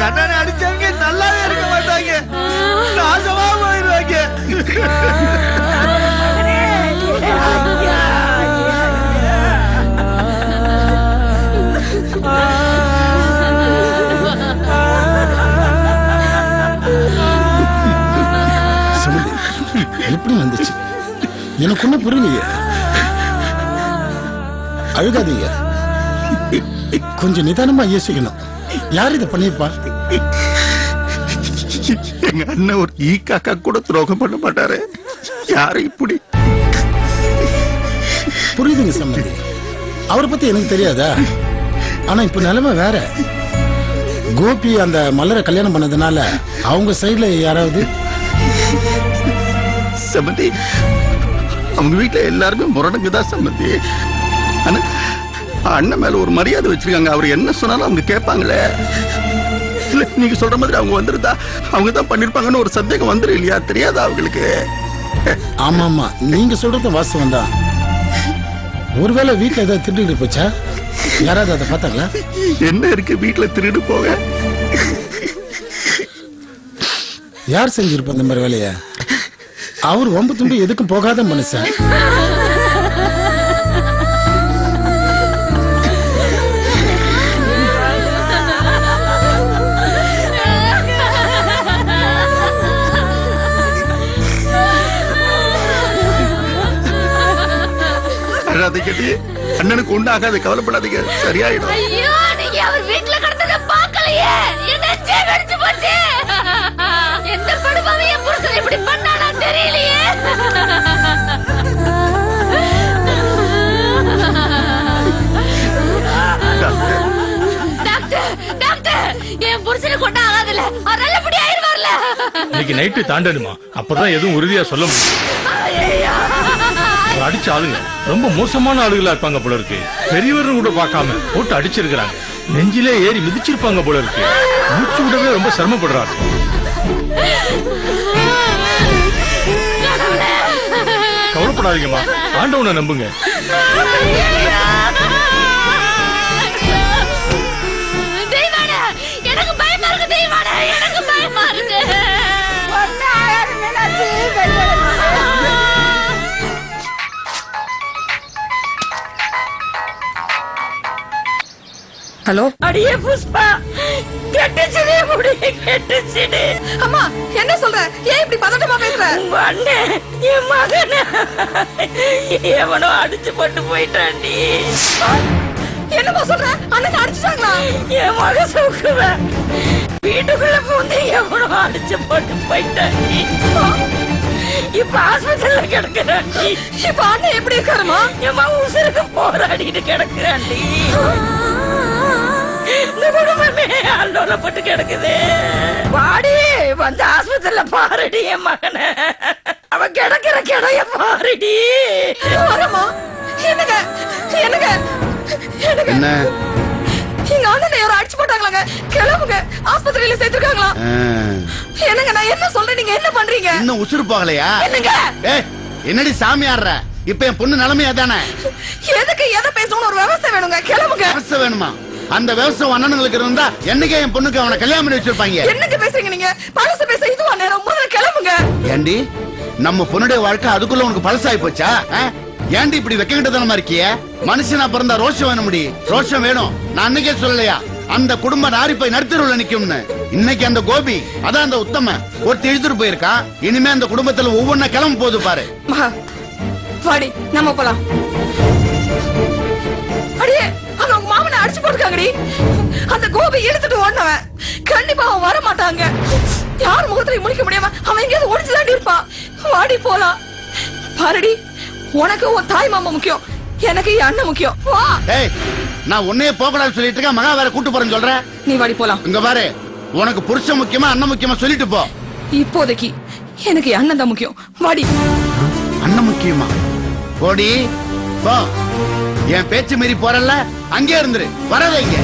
எங்க அண்ணனை அடிச்சவங்க நல்லாவே இருக்க மாட்டாங்க, நாசமா போயிடுவாங்க. எப்படி வந்துச்சு எனக்கு ஒண்ணும் புரியலையே. அழுகாதீங்க, கொஞ்சம் நிதானமா யோசிக்கணும். யார் இதை பண்ணிருப்பா? எங்க அண்ணன் ஒரு ஈ காக்கா கூட துரோகம் பண்ண மாட்டாரு. யாரு இப்படி? புரியுதுங்க சம்பந்தி, அவரை பத்தி எனக்கு தெரியாதா? ஆனா இப்ப நிலைமை வேற. கோபி அந்த மலரை கல்யாணம் பண்ணதுனால அவங்க சைடுல யாராவது சம்பந்தி, அவங்க வீட்டுல எல்லாருமே முரணுங்கதான் சம்பந்தி. ஆனா அண்ணன் மேல ஒரு மரியாதை வச்சிருக்காங்க. அவர் என்ன சொன்னாலும் அவங்க கேட்பாங்களே. இல்ல நீங்க சொல்ற மாதிரி அவங்க வந்துருந்தா அவங்க தான் பண்ணிருப்பாங்கன்னு ஒரு சந்தேகம் வந்துரு இல்லையா? தெரியாதா அவங்களுக்கு? ஆமா ஆமா, நீங்க சொல்றது வாஸ்தவம் தான். ஒருவேளை வீட்டுல ஏதாவது திருடிட்டு போச்சா? யாராவது அதை பார்த்தாங்களா? என்ன இருக்கு வீட்டுல திருடு போக? யார் செஞ்சிருப்ப இந்த மாதிரி வேலைய? அவர் ஒம்பு தும்பி எதுக்கும் போகாத மனுஷன். அண்ணனுக்கு உண்டாகாது, கவலைப்படாதீங்க, சரியாயிடும். ஐயோ, நீங்க அவர் வீட்டுல கடந்தத பார்க்கலையே, என்ன வெடிச்சு போச்சு. எந்த படுபாவி என் புருஷன் இப்படி பண்ணானா தெரியலையே. டாக்டர் டாக்டர், என் புருஷனை கொண்டா ஆகாதுல, அவர் நல்லபடி ஆயிருவார்ல. இன்னைக்கு நைட்டு தாண்டணுமா? அப்பதான் எதுவும் உறுதியா சொல்ல முடியும். அடிச்ச ஆளுங்க ரொம்ப மோசமான ஆளுகளா இருப்பாங்க போல இருக்கு. பெரியவரும் கூட பார்க்காம போட்டு அடிச்சிருக்காங்க. நெஞ்சிலே ஏறி மிதிச்சிருப்பாங்க போல இருக்கு. மூச்சு விடவே ரொம்ப சிரமப்படுறாங்க. கவலைப்படாதீங்கம்மா, ஆண்டவனை நம்புங்க. எனக்கு பயமா இருக்கு தெய்வான, எனக்கு பயமா இருக்கு. ஹலோ, அடியே புஷ்பா, கெட்டுச்சுடே முடி, கெட்டுச்சுடே. அம்மா என்ன சொல்ற? ஏன் இப்படி பதட்டமா பேசுற? உங்க அண்ணன் என் மகனை எவனோ அடிச்சு போட்டு போயிட்டாண்டி. என்னமா சொல்ற? அண்ணன் அடிச்சுட்டாங்களா? என் மக சௌக்குவ வீட்டுக்குள்ள பூந்து எவனோ அடிச்சு போட்டு போயிட்டாண்டி. இப்ப ஆஸ்பத்திரியில கிடக்குறாண்டி. இப்ப அண்ணன் எப்படி இருக்காருமா? என் மகன் உசுருக்கு போராடிட்டு கிடக்குறாண்டி. இந்த குடும்பமே அல்லோலப்பட்டு கிடக்குது. வாடி வந்து ஆஸ்பத்திரியில பாருடி என் மகனை. அவன் கிடக்கிற கிடைய பாருடி. வரமா? என்னங்க என்னங்க என்ன? எங்க அண்ணனை யாரும் அடிச்சு போட்டாங்களாங்க. கிளம்புங்க, ஆஸ்பத்திரியில சேர்த்திருக்காங்களா? என்னங்க நான் என்ன சொல்றேன், நீங்க என்ன பண்றீங்க? இன்னும் உசுறு போகலையா? என்னங்க என்னடி சாமி ஆடுற? இப்ப என் பொண்ணு நிலைமையா தானே? எதுக்கு எதை பேசணும்னு ஒரு விவசாயம் வேணுங்க. கிளம்புங்க. விவசாயம் வேணுமா? அந்த விவசாயம் அண்ணனுங்களுக்கு இருந்தா என்னைக்கே என் பொண்ணுக்கு அவனை கல்யாணம் பண்ணி வச்சிருப்பாங்க. என்னங்க பேசுறீங்க நீங்க? பழசு பேச இதுவா நேரம்? முதல்ல கிளம்புங்க. ஏண்டி நம்ம பொண்ணுடைய வாழ்க்கை அதுக்குள்ள உனக்கு பழசாயி போச்சா? ஏண்டி இப்படி வெக்கங்கிட்டதனமா இருக்கிய? மனுஷனா பிறந்தா ரோஷம் வேணும் முடி, ரோஷம் வேணும். நான் அன்னைக்கே சொல்லலையா அந்த குடும்ப நாரி போய் நடுத்தருவுல நிக்கும்னு? இன்னைக்கு அந்த கோபி, அதான் அந்த உத்தம ஒருத்தி எழுதிட்டு போயிருக்கான். இனிமே அந்த குடும்பத்துல ஒவ்வொன்ன கிளம்ப போது பாரு. வாடி நம்ம போலாம். அடியே, அவங்க உங்க மாமனை அடிச்சு போட்டுருக்காங்கடி. அந்த கோபி இழுத்துட்டு ஓடினவன் கண்டிப்பா அவன் வர மாட்டாங்க. யார் முகத்திலையும் முடிக்க முடியாம அவன் எங்கேயாவது ஒடிச்சுதாண்டி இருப்பான். வாடி போலாம். பாருடி, உனக்கு உன் தாய் மாமா முக்கியம், எனக்கு என் அண்ணன் முக்கியம். வா. நான் உன்னையே போகக்கூடாது சொல்லிட்டு இருக்கேன், மகா வேற கூட்டு போறேன்னு சொல்ற. நீ வாடி போலாம். இங்க பாரு, உனக்கு புருஷன் முக்கியமா அண்ணன் முக்கியமா சொல்லிட்டு போ. இப்போதைக்கு எனக்கு என் அண்ணன் தான் முக்கியம். வாடி. அண்ணன் முக்கியமா? போடி போ. என் பேச்சு மீறி போறல்ல, அங்கே இருந்துரு, வரவே இங்க.